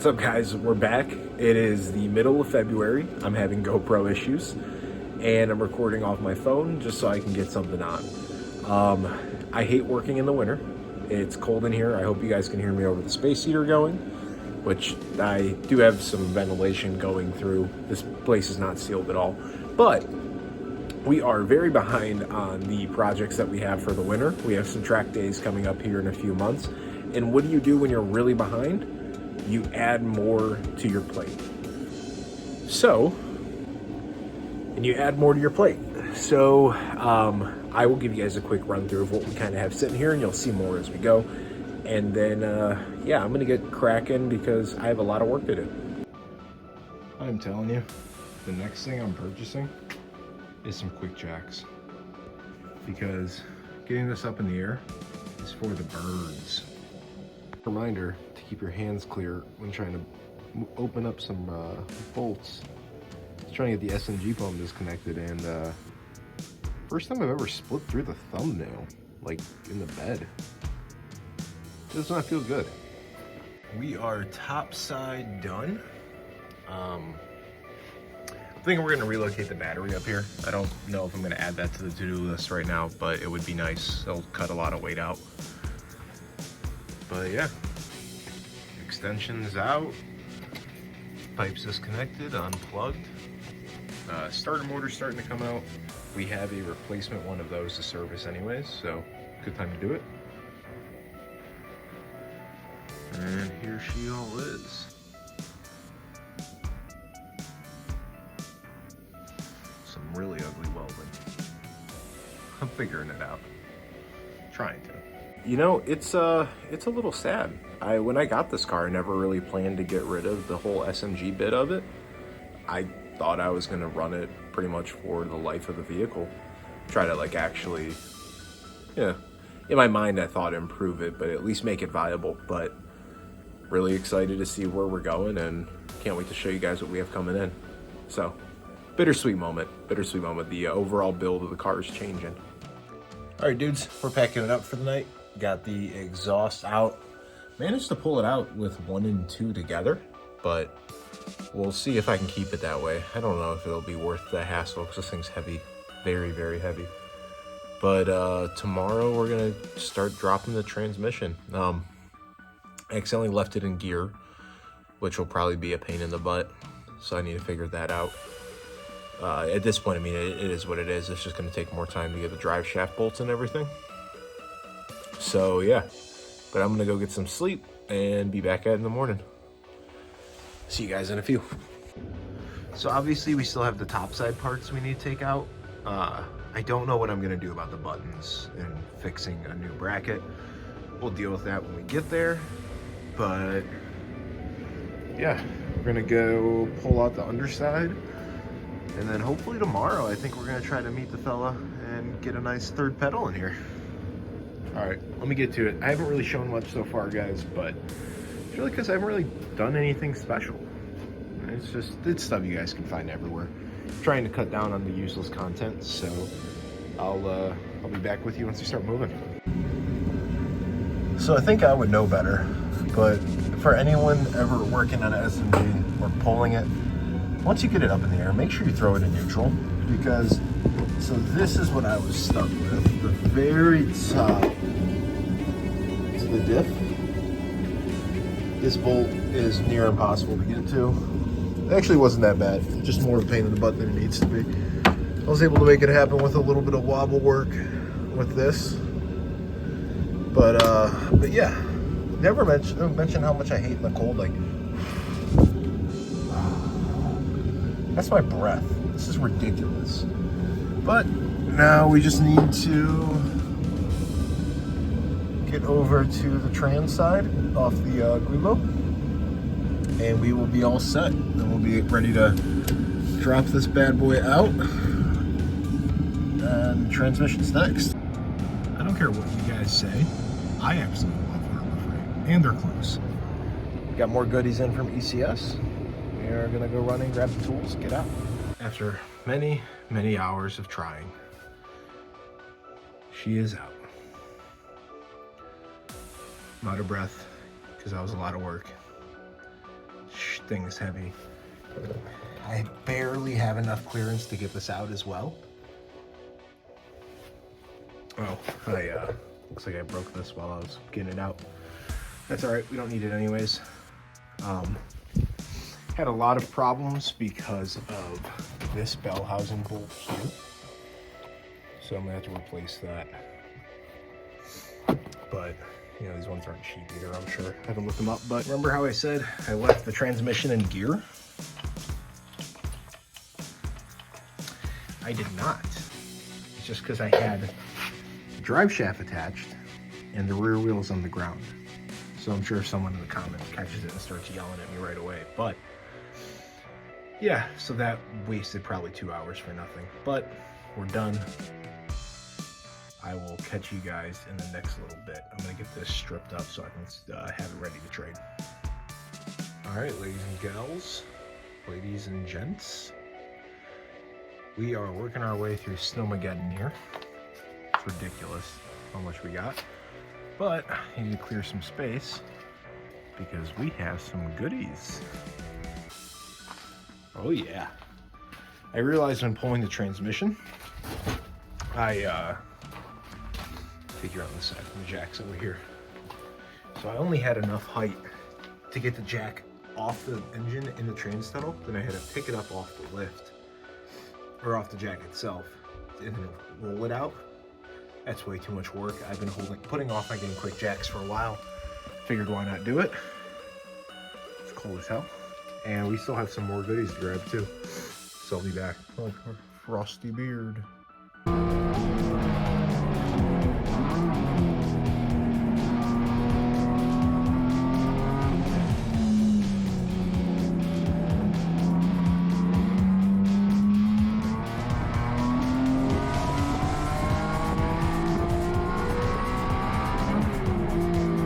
What's up, guys? We're back. It is the middle of February. I'm having GoPro issues and I'm recording off my phone just so I can get something on. I hate working in the winter. It's cold in here. I hope you guys can hear me over the space heater going, which I do have some ventilation going through. This place is not sealed at all, but we are very behind on the projects that we have for the winter. We have some track days coming up here in a few months. And what do you do when you're really behind? You add more to your plate. So I will give you guys a quick run through of what we kind of have sitting here, and you'll see more as we go. And then, yeah, I'm gonna get cracking because I have a lot of work to do. I'm telling you, the next thing I'm purchasing is some quick jacks, because getting this up in the air is for the birds. Reminder to keep your hands clear when trying to open up some bolts. I was trying to get the SMG foam disconnected, and first time I've ever split through the thumbnail, like in the bed. It does not feel good. We are topside done. I'm thinking we're gonna relocate the battery up here. I don't know if I'm gonna add that to the to-do list right now, but it would be nice. It'll cut a lot of weight out. But yeah, extensions out, pipes disconnected, unplugged. Starter motor's starting to come out. We have a replacement one of those to service anyways, so good time to do it. And here she all is. Some really ugly welding. I'm figuring it out. Trying to. You know, it's a little sad. When I got this car, I never really planned to get rid of the whole SMG bit of it. I thought I was gonna run it pretty much for the life of the vehicle. Try to like actually, yeah, in my mind I thought improve it, but at least make it viable. But really excited to see where we're going, and can't wait to show you guys what we have coming in. So, bittersweet moment. The overall build of the car is changing. All right, dudes, we're packing it up for the night. Got the exhaust out. Managed to pull it out with 1 and 2 together, but we'll see if I can keep it that way. I don't know if it'll be worth the hassle because this thing's heavy, very, very heavy. But tomorrow we're gonna start dropping the transmission. I accidentally left it in gear, which will probably be a pain in the butt, so I need to figure that out. At this point, I mean, it is what it is. It's just gonna take more time to get the drive shaft bolts and everything. So yeah, but I'm gonna go get some sleep and be back at it in the morning. See you guys in a few. So obviously we still have the top side parts we need to take out. I don't know what I'm gonna do about the buttons and fixing a new bracket. We'll deal with that when we get there. But yeah, we're gonna go pull out the underside. And then hopefully tomorrow, I think we're gonna try to meet the fella and get a nice third pedal in here. All right, let me get to it. I haven't really shown much so far, guys, but it's really because I haven't really done anything special. It's stuff you guys can find everywhere. I'm trying to cut down on the useless content, so I'll be back with you once we start moving. So I think I would know better, but for anyone ever working on an SMG or pulling it, once you get it up in the air, make sure you throw it in neutral, because, so this is what I was stuck with. The very top to the diff. This bolt is near impossible to get to. It actually wasn't that bad, just more of a pain in the butt than it needs to be. I was able to make it happen with a little bit of wobble work with this. But yeah, never mention how much I hate in the cold. Like, that's my breath. This is ridiculous. But now we just need to get over to the trans side off the Guibo, and we will be all set. Then we'll be ready to drop this bad boy out, and transmission's next. I don't care what you guys say. I absolutely love Harbor Freight, and they're close. Got more goodies in from ECS. We are gonna go running, grab the tools, get out. After many, many hours of trying, she is out. I'm out of breath because that was a lot of work. Gosh, thing is heavy. I barely have enough clearance to get this out as well. Oh, looks like I broke this while I was getting it out. That's all right, we don't need it anyways. Had a lot of problems because of this bell housing bolt here. So I'm gonna have to replace that. But, you know, these ones aren't cheap either, I'm sure. I haven't looked them up, but remember how I said I left the transmission in gear? I did not. It's just because I had the drive shaft attached and the rear wheels on the ground. So I'm sure someone in the comments catches it and starts yelling at me right away. But yeah, so that wasted probably 2 hours for nothing. But we're done. I will catch you guys in the next little bit. I'm gonna get this stripped up so I can have it ready to trade. All right, ladies and gals, ladies and gents, we are working our way through Snowmageddon here. It's ridiculous how much we got, but I need to clear some space because we have some goodies. Oh yeah. I realized when pulling the transmission, figure out this side from the jack's over here. So I only had enough height to get the jack off the engine in the train tunnel, then I had to pick it up off the lift, or off the jack itself, and then roll it out. That's way too much work. I've been putting off my getting quick jacks for a while. Figured why not do it. It's cold as hell. And we still have some more goodies to grab too. So I'll be back. Like our frosty beard.